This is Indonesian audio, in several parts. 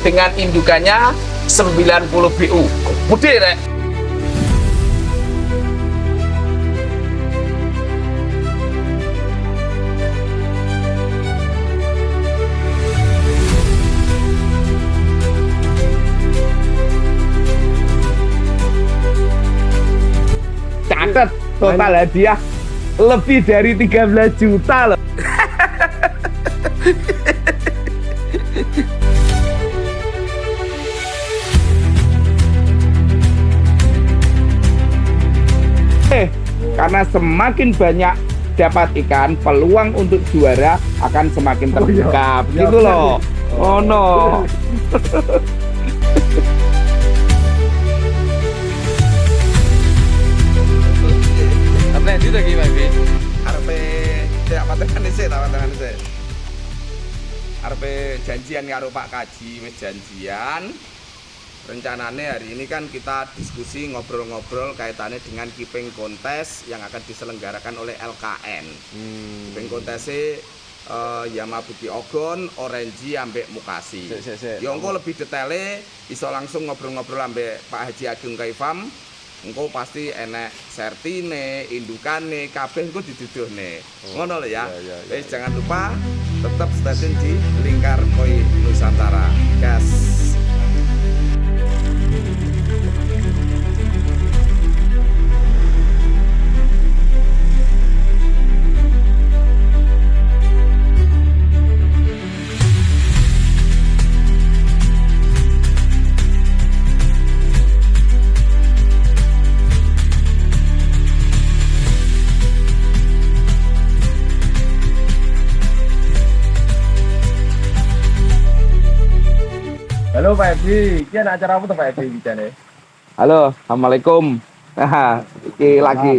dengan indukannya 90 BU. Mudah rek. Catat total hadiah lebih dari 13 juta loh. Karena semakin banyak dapat ikan, peluang untuk juara akan semakin terbuka. Gitu loh. Oh no. Apa itu lagi Pak Bi? Arepe tidak patengan sih, tak patengan sih. Arepe janjian karo Pak Kaji, wis janjian. Rencananya hari ini kan kita diskusi ngobrol-ngobrol kaitannya dengan keeping kontes yang akan diselenggarakan oleh LKN. Keeping kontesnya Yamabuki Ogon, Orange ambek Mukasi. Ya engko lebih detailnya iso langsung ngobrol-ngobrol ambek Pak Haji Agung Kaifam. Engko pasti enek sertine, indukane, kabeh engko diduduhne. Ngono lho ya. Wis jangan lupa tetap stay tune di Lingkar Koi Nusantara. Gas. Halo Pak Bi, ini ada acara apa tuh Pak Bi bicara? Halo, assalamualaikum. Nah, iki lagi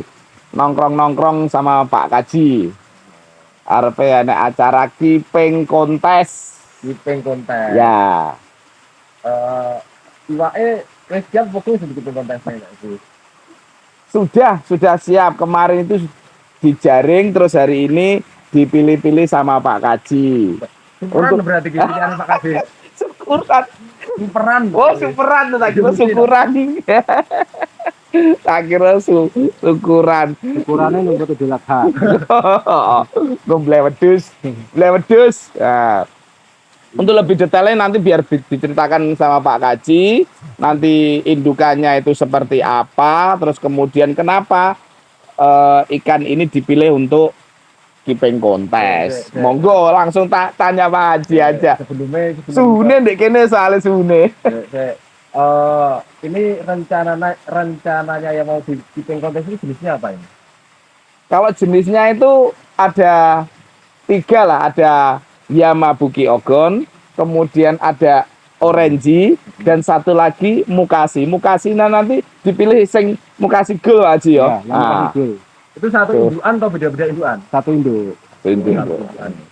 nongkrong-nongkrong sama Pak Kaji. Arepe ana acara keeping kontes. Keeping kontes. Ya. Iwake wis siap pokoknya sedikit kontesnya Pak Bi. Sudah siap. Kemarin itu dijaring, terus hari ini dipilih-pilih sama Pak Kaji. Syukuran berarti pilihan Pak Kaji. Syukuran. Superan. Oh, syukuran tak kira syukuran. Tak kira syukuran. Syukurannya nunggu 7 laksa. Gue blewedus. Nah, untuk lebih detailnya nanti biar diceritakan sama Pak Kaji. Nanti indukannya itu seperti apa, terus kemudian kenapa ikan ini dipilih untuk keeping kontes. Monggo langsung tanya Pak Haji aja. Sebelumnya Sune ndek kene soalnya sune. Ini rencananya yang mau di keeping kontes ini jenisnya apa ini? Kalau jenisnya itu ada 3 lah, ada Yamabuki Ogon, kemudian ada Orange, dan 1 lagi Mukasi. Mukasinya nanti dipilih sing Mukasi Gold aja ya. Yang Gold. Itu satu indukan atau beda-beda indukan? Satu induk.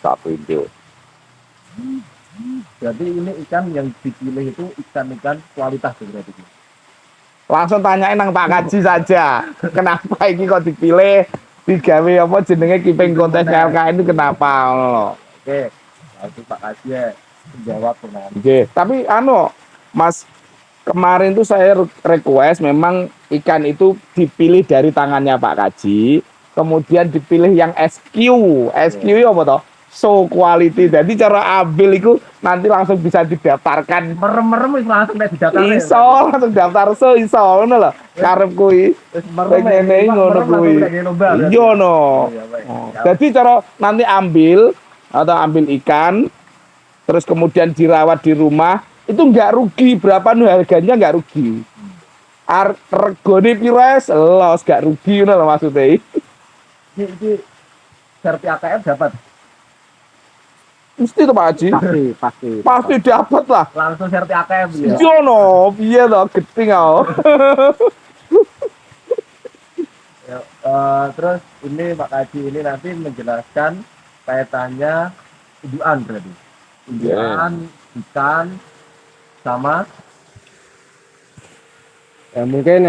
Satu induk. Jadi ini ikan yang dipilih itu ikan-ikan kualitas berarti. Langsung tanyain nang Pak Kaji saja. Kenapa ini kok dipilih digawe apa jenenge keeping kontes LKN itu kenapa ngono. Oke. Langsung Pak Kaji ya jawab teman. Oke, tapi Mas, kemarin tuh saya request memang ikan itu dipilih dari tangannya Pak Kaji, kemudian dipilih yang SQ itu apa toh? So quality. Jadi cara ambil itu nanti langsung bisa didaftarkan. Merem-merem itu langsung didaftar. Iso langsung daftar iso ngono lho. Karep kuwi. Ngene ngono kuwi. Iya no. Jadi cara nanti ambil ikan terus kemudian dirawat di rumah itu nggak rugi, berapa nih harganya nggak rugi. Regone pires los nggak rugi ngono lho maksudnya. Ini serti AKM dapat. Mesti tuh Pak Haji. Pasti dapat lah. Langsung serti AKM ya. Yo no, piye to geting kau. Terus ini Pak Kaji ini nanti menjelaskan kaitannya indukan berarti. Indukan, ikan, sama mungkin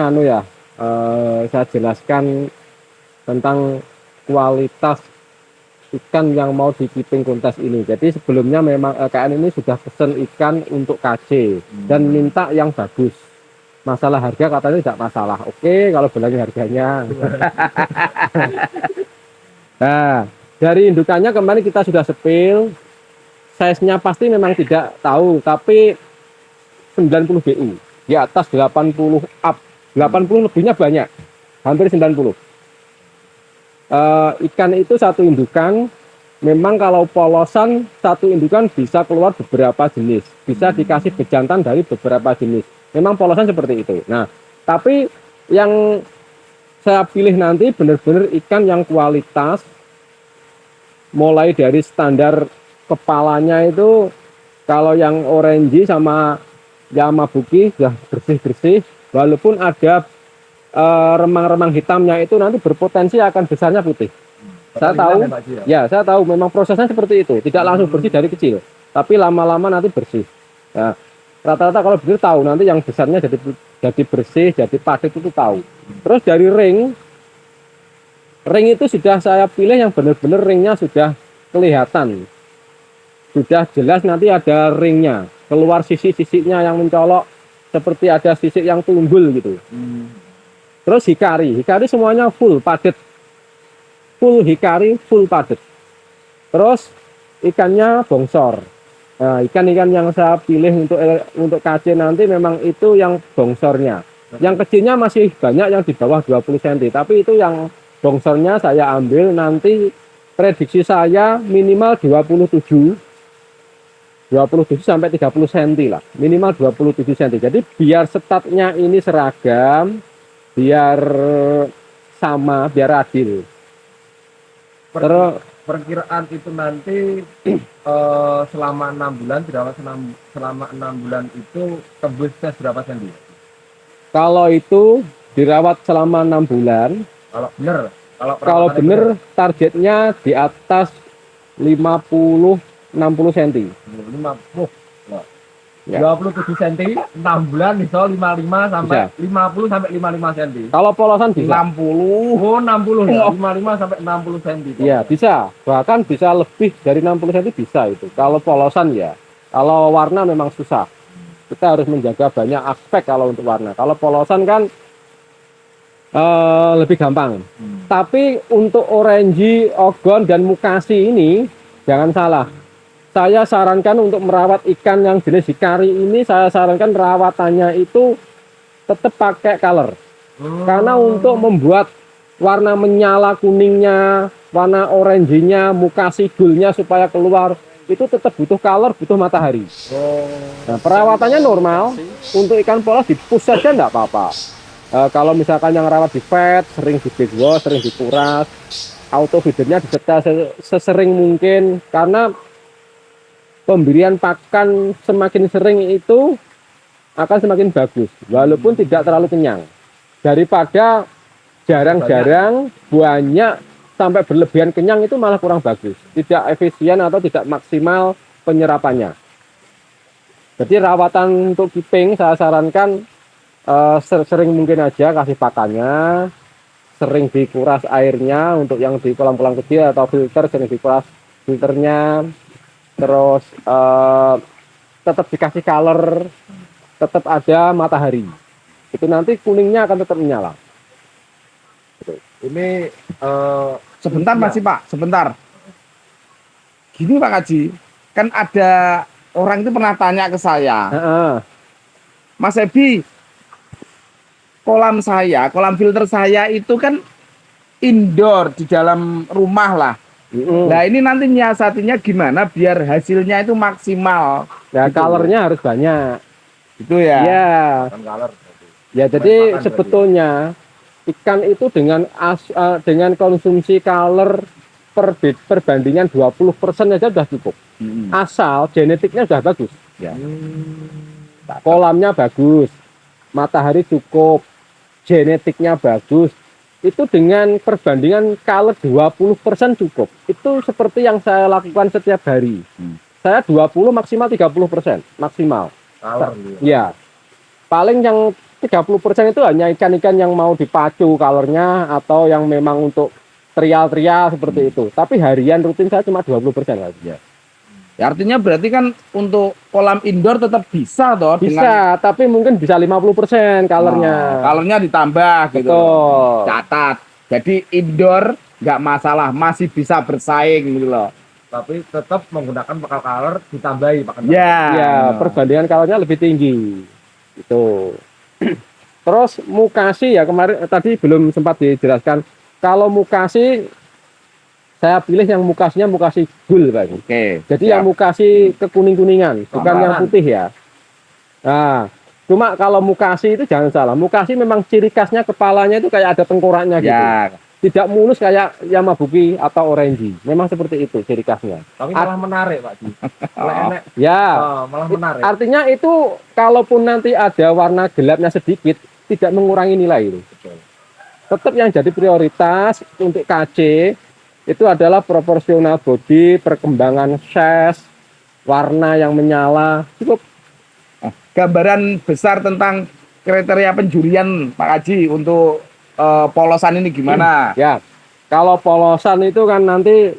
saya jelaskan tentang kualitas ikan yang mau di keeping kontes ini. Jadi sebelumnya memang LKN ini sudah pesen ikan untuk KC dan minta yang bagus. Masalah harga katanya tidak masalah. Oke, kalau bilangin harganya. Nah, dari indukannya kemarin kita sudah sepil. Size-nya pasti memang tidak tahu, tapi 90 BU. Di atas 80 up. 80 lebihnya banyak. Hampir 90. Ikan itu satu indukan. Memang kalau polosan satu indukan bisa keluar beberapa jenis. Bisa dikasih bejantan dari beberapa jenis. Memang polosan seperti itu. Nah, tapi yang saya pilih nanti benar-benar ikan yang kualitas, mulai dari standar kepalanya itu, kalau yang orange sama Yamabuki sudah bersih-bersih, walaupun ada remang-remang hitamnya itu nanti berpotensi akan besarnya putih. Saya tahu, ya saya tahu memang prosesnya seperti itu, tidak langsung bersih dari kecil, tapi lama-lama nanti bersih. Nah, rata-rata kalau begitu tahu nanti yang besarnya jadi bersih, jadi padat itu tahu. Terus dari ring itu sudah saya pilih yang benar-benar ringnya sudah kelihatan, sudah jelas nanti ada ringnya, keluar sisi-sisinya yang mencolok seperti ada sisik yang tunggul gitu. Terus hikari semuanya full padat, full hikari, full padat. Terus ikannya bongsor. Nah, ikan-ikan yang saya pilih untuk KC nanti memang itu yang bongsornya. Yang kecilnya masih banyak yang di bawah 20 cm, tapi itu yang bongsornya saya ambil nanti prediksi saya minimal 27 sampai 30 cm lah. Minimal 27 cm. Jadi biar statnya ini seragam, biar sama, biar adil. Terus perkiraan itu nanti selama 6 bulan, selama 6 bulan itu tembusnya berapa sendi? kalau itu dirawat selama 6 bulan, kalau bener targetnya di atas 50-60 cm. 50. Ya. 27 cm, 6 bulan bisa 55 sampai 50 sampai 55 cm. Kalau polosan bisa 60. Oh, 60 ya, 55 sampai 60 cm. Iya, bisa. Bahkan bisa lebih dari 60 cm bisa itu. Kalau polosan ya. Kalau warna memang susah. Kita harus menjaga banyak aspek kalau untuk warna. Kalau polosan kan lebih gampang. Tapi untuk orange, ogon, dan mukasi ini jangan salah. Saya sarankan untuk merawat ikan yang jenis hikari ini, saya sarankan rawatannya itu tetap pakai color. Karena untuk membuat warna menyala kuningnya, warna orangenya, mukasi gulnya supaya keluar, itu tetap butuh color, butuh matahari. Nah, perawatannya normal. Untuk ikan polos di push saja enggak apa-apa. Kalau misalkan yang rawat di fed, sering di big wash, sering dikuras, auto feedernya disetel sesering mungkin, karena pemberian pakan semakin sering itu akan semakin bagus, walaupun tidak terlalu kenyang. Daripada jarang-jarang banyak sampai berlebihan kenyang, itu malah kurang bagus, tidak efisien atau tidak maksimal penyerapannya. Jadi rawatan untuk keeping saya sarankan sering mungkin aja kasih pakannya, sering dikuras airnya untuk yang di kolam-kolam kecil atau filter, sering dikuras filternya. Terus tetap dikasih color, tetap ada matahari. Itu nanti kuningnya akan tetap menyala. Ini Sebentar masih Pak, sebentar. Gini Pak Kaji, kan ada orang itu pernah tanya ke saya, Mas Ebi, kolam filter saya itu kan indoor di dalam rumah lah. Nah ini nanti nyiasatinya gimana biar hasilnya itu maksimal? Ya gitu. Colornya harus banyak. Itu ya. Ya. Ya jadi sebetulnya ikan itu dengan konsumsi color perbandingan 20% aja sudah cukup. Asal genetiknya sudah bagus. Ya. Kolamnya bagus, matahari cukup, genetiknya bagus. Itu dengan perbandingan color 20% cukup. Itu seperti yang saya lakukan setiap hari. Saya 20 maksimal 30% maksimal. Ya. Paling yang 30% itu hanya ikan-ikan yang mau dipacu colornya atau yang memang untuk trial seperti itu. Tapi harian rutin saya cuma 20% aja. Ya, artinya berarti kan untuk kolam indoor tetap bisa toh Bisa, tapi mungkin bisa 50% colornya. Colornya ditambah gitu. Betul. Catat. Jadi indoor nggak masalah, masih bisa bersaing gitu loh. Tapi tetap menggunakan bakal color ditambahi pakai Ya. Ya, perbandingan colornya lebih tinggi. Itu. Terus mukasi ya kemarin tadi belum sempat dijelaskan. Kalau mukasi saya pilih yang mukasinya mukasi gul, Pak. Oke. Jadi siap. yang mukasi kekuning-kuningan, bukan yang Tambahan. putih ya. Nah, cuma kalau mukasi itu jangan salah. Mukasi memang ciri khasnya kepalanya itu kayak ada tengkoraknya gitu. Ya. Tidak mulus kayak Yamabuki atau Orange. Memang seperti itu ciri khasnya. Tapi malah menarik Pak Ji. Kalau enek Ya, malah menarik. artinya itu kalaupun nanti ada warna gelapnya sedikit, tidak mengurangi nilai itu. Tetap yang jadi prioritas untuk KC itu adalah proporsional body, perkembangan size, warna yang menyala, cukup. Gambaran besar tentang kriteria penjurian Pak Haji untuk polosan ini gimana? Ya, kalau polosan itu kan nanti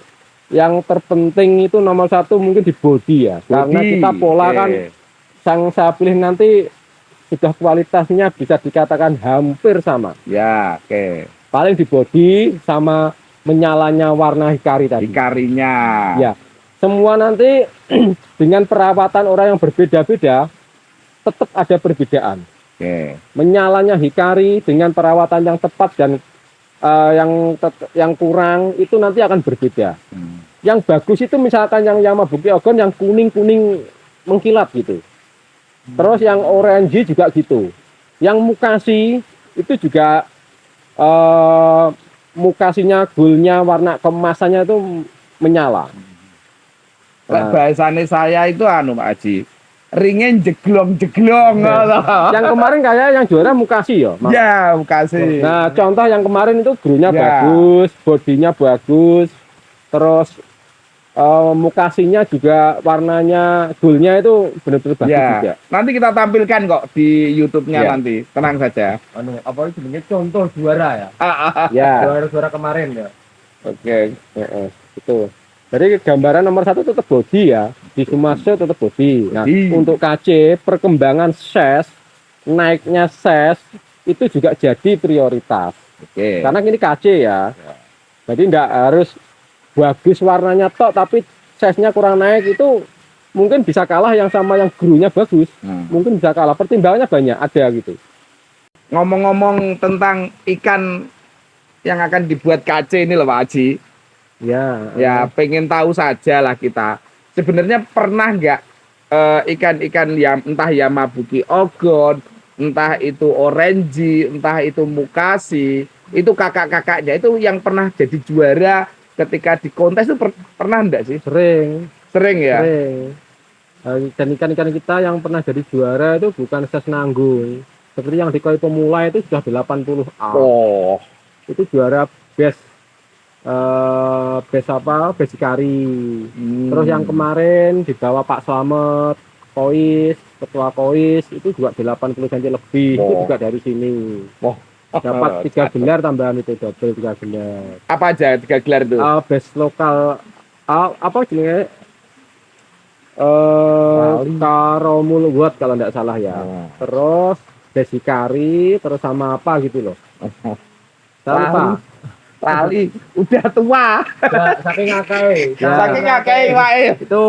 yang terpenting itu nomor satu mungkin di body ya, karena Body, kita pola oke. kan yang saya pilih nanti sudah kualitasnya bisa dikatakan hampir sama. Ya, oke. Paling di body sama menyalanya warna hikari tadi. Hikarinya. Ya, semua nanti dengan perawatan orang yang berbeda-beda, tetap ada perbedaan. Oke. Menyalanya hikari dengan perawatan yang tepat dan yang kurang itu nanti akan berbeda. Hmm. Yang bagus itu misalkan yang Yamabuki Ogon yang kuning-kuning mengkilat gitu. Terus yang orange juga gitu. Yang mukasi itu juga mukasinya, gulnya, warna kemasannya itu menyala. Lek bahasane saya itu anu Pak Haji. Ringin jeglong-jeglong. Yang kemarin kayak yang juara mukasi ya. Mas? Ya, makasih. Nah, contoh yang kemarin itu gurunya Ya. bagus, bodinya bagus, terus mukasinya juga warnanya, gulnya itu benar-benar bagus juga. Ya, nanti kita tampilkan kok di YouTube-nya Ya. nanti. Tenang saja. anu apa itu sebenarnya contoh juara ya. Ya, Juara-juara kemarin ya. Oke. itu. Jadi gambaran nomor satu tetap body ya, di Sumaso tetap body. Nah, Body. untuk KC perkembangan ses, naiknya ses itu juga jadi prioritas. Oke. Karena ini KC ya. Jadi enggak harus bagus warnanya tok tapi size-nya kurang naik itu mungkin bisa kalah yang sama yang gurunya bagus. Mungkin bisa kalah. Pertimbangannya banyak ada gitu. Ngomong-ngomong tentang ikan yang akan dibuat KC ini loh Pak Haji. Ya. Ya, pengen tahu saja lah kita. Sebenarnya pernah nggak ikan-ikan yang entah Yamabuki Ogon, entah itu Orange, entah itu Mukasi, itu kakak-kakaknya itu yang pernah jadi juara ketika di kontes itu pernah enggak sih? Sering. Sering ya? Dan ikan-ikan kita yang pernah jadi juara itu bukan ses nanggung. Seperti yang di Koi Pemula itu sudah 80A. Oh, Itu juara best best Ikari. Terus yang kemarin dibawa Pak Slamet, Kois, Ketua Kois itu juga 80 cm lebih. Itu Oh. juga dari sini. Oh. Dapat 3 gelar tambahan itu, double 3 gelar. apa aja 3 gelar itu? Best lokal apa jenisnya? Lali. Karomul World kalau tidak salah ya. Oh. Terus best Ikari, terus sama apa gitu loh. Saya lupa. Lali, udah tua. Saking akeh. Ya. Saking akeh wae. Itu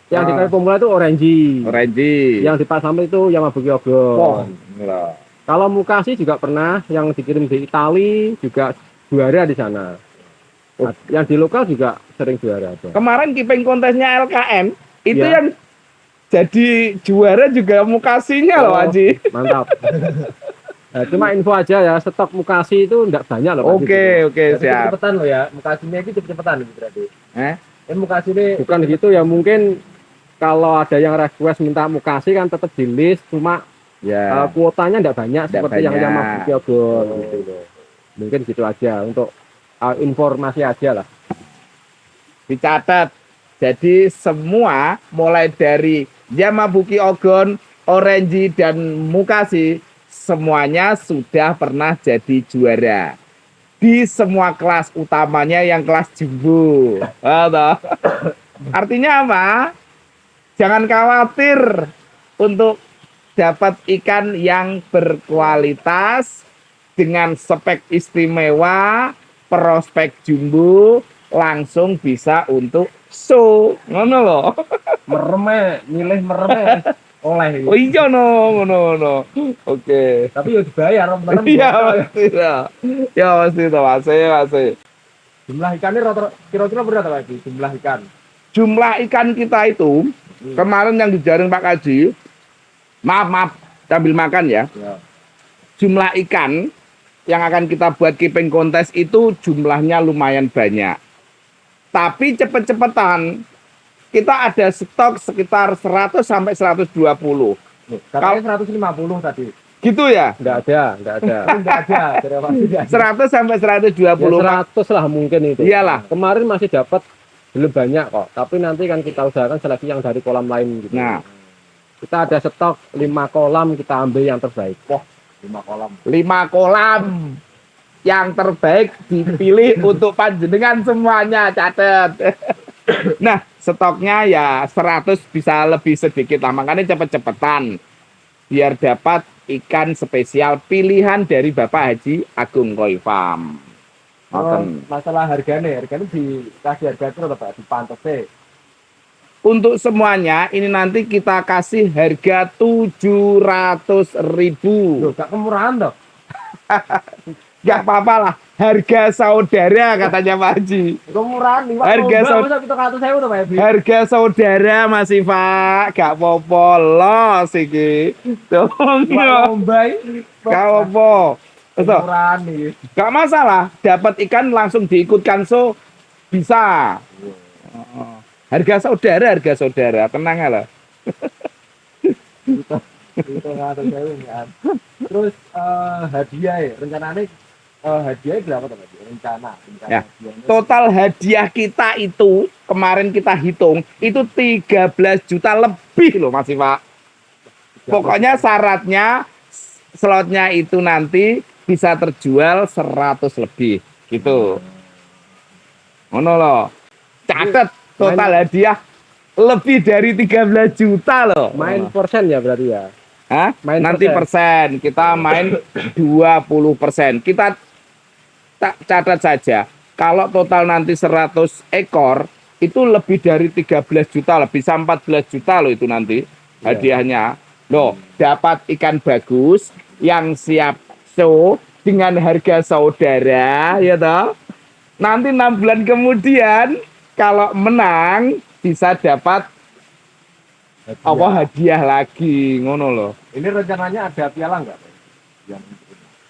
yang di Ah. Koi Pemula itu Orange. Orange. Yang di Pak Slamet itu Yamabuki Oh, Ogon. enggak. Kalau Mukasi juga pernah yang dikirim di Itali juga juara di sana. Nah, yang di lokal juga sering juara ada. Kemarin keeping kontesnya LKM itu Ya. yang jadi juara juga Mukasinya loh Oh, Haji. Mantap. Nah, cuma info aja ya, stok Mukasi itu enggak banyak loh. Pak. Oke, oke, siap. Cepetan lo ya. Mukasinya itu cepet-cepetan gitu berarti. Eh? Mukasi ini Bukan gitu ya, mungkin kalau ada yang request minta Mukasi kan tetap di list, cuma Ya. kuotanya enggak banyak Nggak seperti yang banyak. Yamabuki Ogon gitu loh. Mungkin gitu aja untuk informasi aja lah. Dicatat. Jadi semua mulai dari Yamabuki Ogon, Orange dan Mukasi semuanya sudah pernah jadi juara. di semua kelas, utamanya yang kelas jumbo. Atau artinya apa? Jangan khawatir untuk dapat ikan yang berkualitas dengan spek istimewa, prospek jumbo, langsung bisa untuk show. Ngono loh. Mereme, milih mereme oleh. Oh iya ngono. Oke. Tapi ya dibayar merem. Iya pasti lah. Ya pasti itu masih. Jumlah ikannya rata kira-kira berapa Pak Haji? Jumlah ikan. Jumlah ikan kita itu kemarin yang dijaring Pak Kaji, maaf sambil makan ya. Ya. Jumlah ikan yang akan kita buat keeping kontes itu jumlahnya lumayan banyak. Tapi cepet-cepetan kita ada stok sekitar 100 sampai 120. Katanya 150 tadi. Gitu ya? Enggak ada. Enggak ada, tidak pasti enggak ada. 100 sampai 120. Ya, 100 lah mungkin itu. Iyalah. Kemarin masih dapat belum banyak kok. Tapi nanti kan kita usahakan seleksi yang dari kolam lain gitu. Nah, Kita ada stok 5 kolam, kita ambil yang terbaik. Wah, 5 kolam. 5 kolam yang terbaik dipilih untuk panjenengan semuanya, catet. Nah, stoknya ya 100 bisa lebih sedikit lah, makanya cepet-cepetan biar dapat ikan spesial pilihan dari Bapak Haji Agung Koi Farm. Masalah harganya dikasih harga itu Pak di pantasnya. Untuk semuanya ini nanti kita kasih harga 700.000. Loh, gak kemurahan toh. Gak apa-apa lah, harga saudara katanya Pak Haji. Kemurahan nih, Pak. Harga harga saudara masih Pak, gak apa-apa los iki. Dong yo. Gak apa-apa. Kemurahan nih. Gak masalah, dapat ikan langsung diikutkan so bisa. Harga saudara, tenang lah. Itu ngatur saya kan. Terus hadiah ya, rencananya hadiahnya berapa tuh Pak? Rencana Ya. hadiahnya. Total hadiah kita itu kemarin kita hitung itu 13 juta lebih loh Mas Pak. Pokoknya syaratnya slotnya itu nanti bisa terjual 100 lebih gitu. Ngono loh. Catat total hadiah lebih dari 13 juta loh. Main persen ya berarti ya. Hah? Main Nanti persen. Kita main 20%. Kita catat saja. Kalau total nanti 100 ekor itu lebih dari 13 juta, lebih bisa 14 juta loh itu nanti hadiahnya. Loh, dapat ikan bagus yang siap show dengan harga saudara ya toh. Nanti 6 bulan kemudian kalau menang bisa dapat apa hadiah lagi ngono loh. Ini rencananya ada piala enggak Pak? Yang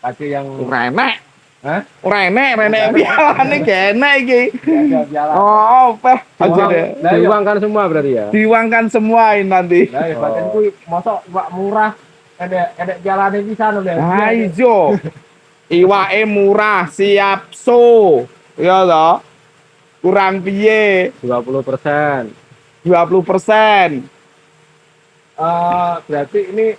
kasih yang Renek. Hah? Renek pialane kene iki. Ada piala. Oh, peh aja deh. Lah, iya. Diuangkan semua berarti ya. Diuangkan semua ini nanti. Nah, ya batin kuwi mosok iwak murah ada pialane pisan lho. Nah, ijo. Iwake murah, siap so. Ya toh. Kurang piye? 20%. 20%. Berarti ini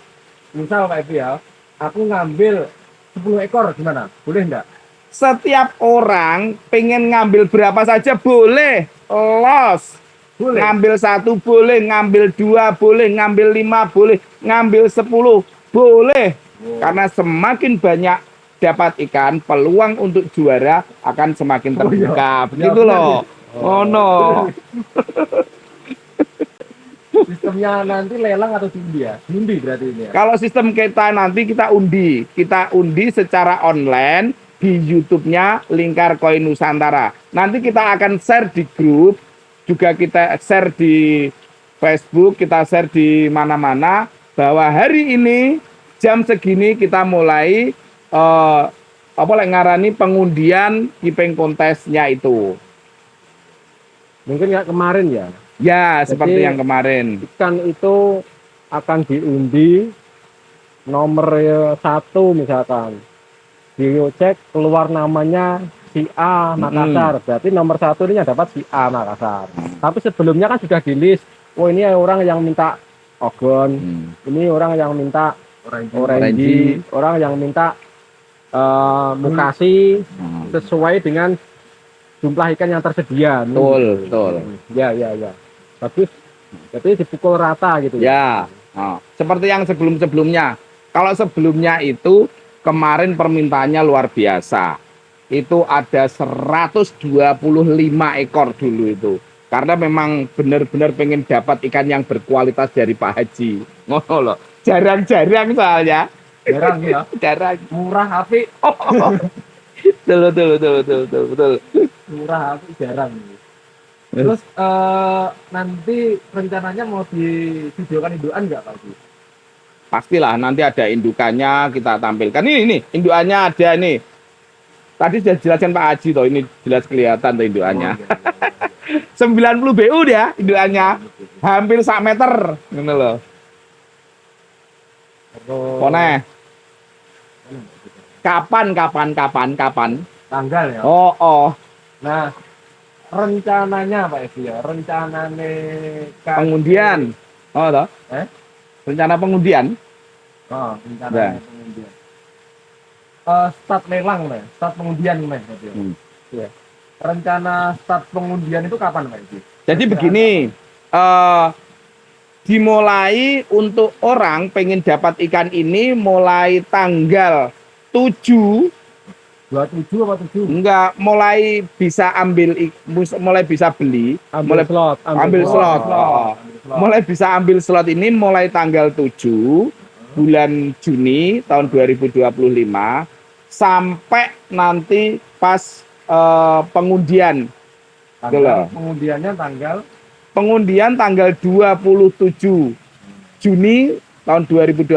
misal Pak Evi ya, aku ngambil 10 ekor gimana? Boleh enggak? Setiap orang pengen ngambil berapa saja boleh. Los. Boleh. Ngambil 1 boleh, ngambil 2 boleh, ngambil 5 boleh, ngambil 10 boleh. Karena semakin banyak dapat ikan, peluang untuk juara akan semakin terbuka. Begitu loh. Oh no. Sistemnya nanti lelang atau undi ya? Undi berarti ini ya. Kalau sistem kita nanti kita undi secara online di YouTube-nya Lingkar Koi Nusantara. Nanti kita akan share di grup, juga kita share di Facebook, kita share di mana-mana bahwa hari ini jam segini kita mulai ngarani pengundian keeping kontesnya itu. Mungkin ya kemarin ya. Ya, seperti Jadi, yang kemarin. Ikan itu akan diundi nomor 1 misalkan. Dicek keluar namanya si A Makassar. Berarti nomor 1 ini yang dapat si A Makassar. Tapi sebelumnya kan sudah di list. Oh ini orang yang minta ogon. Ini orang yang minta orange. Orang yang minta mutasi sesuai dengan jumlah ikan yang tersedia. Betul. Ya. Bagus. Jadi dipukul rata gitu. Ya. Oh, seperti yang sebelum-sebelumnya. Kalau sebelumnya itu kemarin permintaannya luar biasa. Itu ada 125 ekor dulu itu. Karena memang benar-benar pengen dapat ikan yang berkualitas dari Pak Haji. Ngono loh. Jarang-jarang soalnya. Jarang ya. Jarang. Murah api, Betul. murah api jarang. Terus nanti rencananya mau divideokan indukan nggak Pak Haji? Pastilah nanti ada indukannya kita tampilkan. Ini indukannya ada nih. Tadi sudah dijelaskan Pak Haji toh, ini jelas kelihatan tuh indukannya. Oh, iya. 90 BU dia indukannya. Hampir 1 meter. Ngono loh. Pone. Kapan? Tanggal ya. Oh. Nah, rencananya Pak Haji ya, rencananya Pengundian. Oh toh. Rencana pengundian. Oh, rencananya Ya. pengundian. Start lelang nih, start pengundian nih, Pak Haji. Ya. Rencana start pengundian itu kapan Pak Haji? Jadi begini, dimulai untuk orang pengen dapat ikan ini mulai tanggal 7, 27 apa 7? enggak, mulai bisa mulai bisa beli, Ambil slot. ambil slot. Mulai bisa ambil slot ini mulai tanggal 7 bulan Juni tahun 2025 sampai nanti pas pengundian. Pengundiannya Pengundian tanggal 27 Juni tahun 2025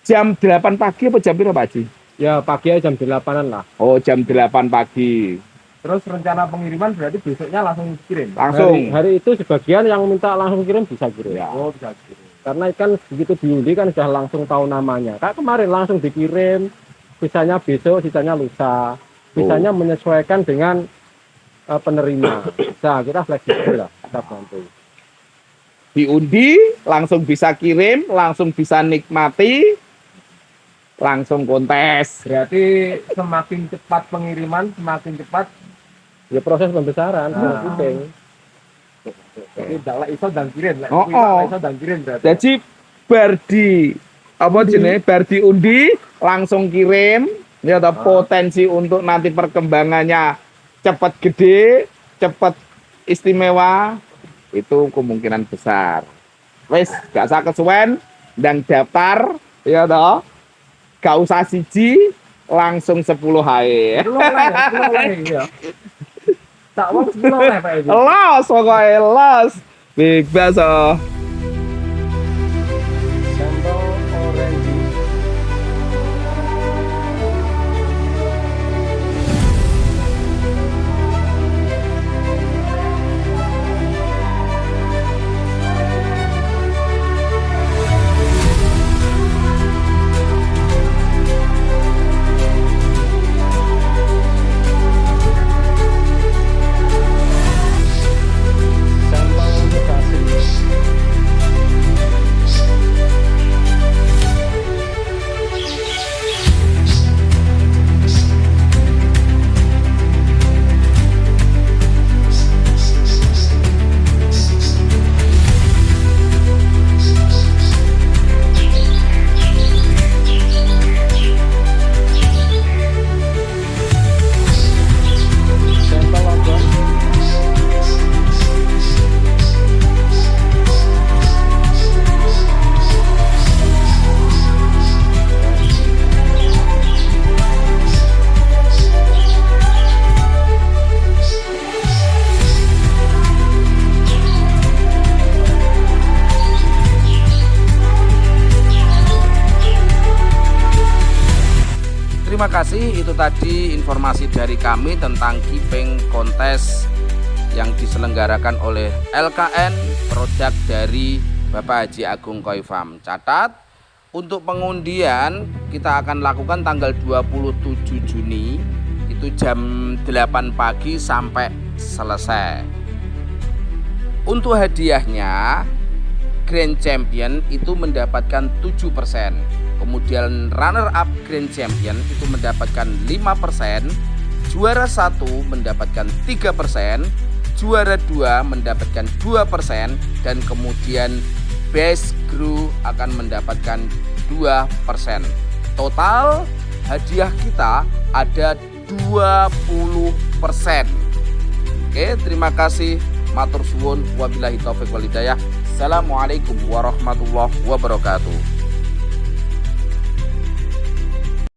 jam 8 pagi apa jam berapa Pak Haji? Ya pagi aja jam 8-an lah. Oh, jam 8 pagi. Terus rencana pengiriman berarti besoknya langsung kirim. Langsung. Hari itu sebagian yang minta langsung kirim bisa kirim. Ya. Oh, bisa kirim. Karena ikan begitu diundi kan sudah langsung tahu namanya. Kayak kemarin langsung dikirim, sisanya besok, sisanya lusa. Sisanya menyesuaikan dengan penerima. Nah, kita fleksibel lah, kita bantu. Diundi, langsung bisa kirim, langsung bisa nikmati, langsung kontes. Berarti semakin cepat pengiriman, semakin cepat Ya proses pembesaran, kucing. jadi dalek iso dan kirim. Lek Oh, kuwi oh. iso dan kirim berarti. Jadi bar diundi langsung kirim. Ya ada potensi untuk nanti perkembangannya cepat gede, cepat istimewa, itu kemungkinan besar. Wes, gak usah kesuwen, dan daftar, ya toh. Gak usah siji, langsung 10 hae. 10 lah ya. Tak wong 10 lah Pak Haji. Los pokoknya los. Big Baso. Sampel orange. Sampel mutasi. Sampel logam. Terima kasih, itu tadi informasi dari kami tentang keeping kontes yang diselenggarakan oleh LKN, produk dari Bapak Haji Agung Koi Farm. Catat, untuk pengundian kita akan lakukan tanggal 27 Juni, itu jam 8 pagi sampai selesai. Untuk hadiahnya, Grand Champion itu mendapatkan 7%, kemudian runner up Grand Champion itu mendapatkan 5%, juara 1 mendapatkan 3%, juara 2 mendapatkan 2%, dan kemudian Best Crew akan mendapatkan 2%. Total hadiah kita ada 20%. Oke, terima kasih. Matur suwun, wabillahi taufik wal hidayah. Assalamualaikum warahmatullahi wabarakatuh.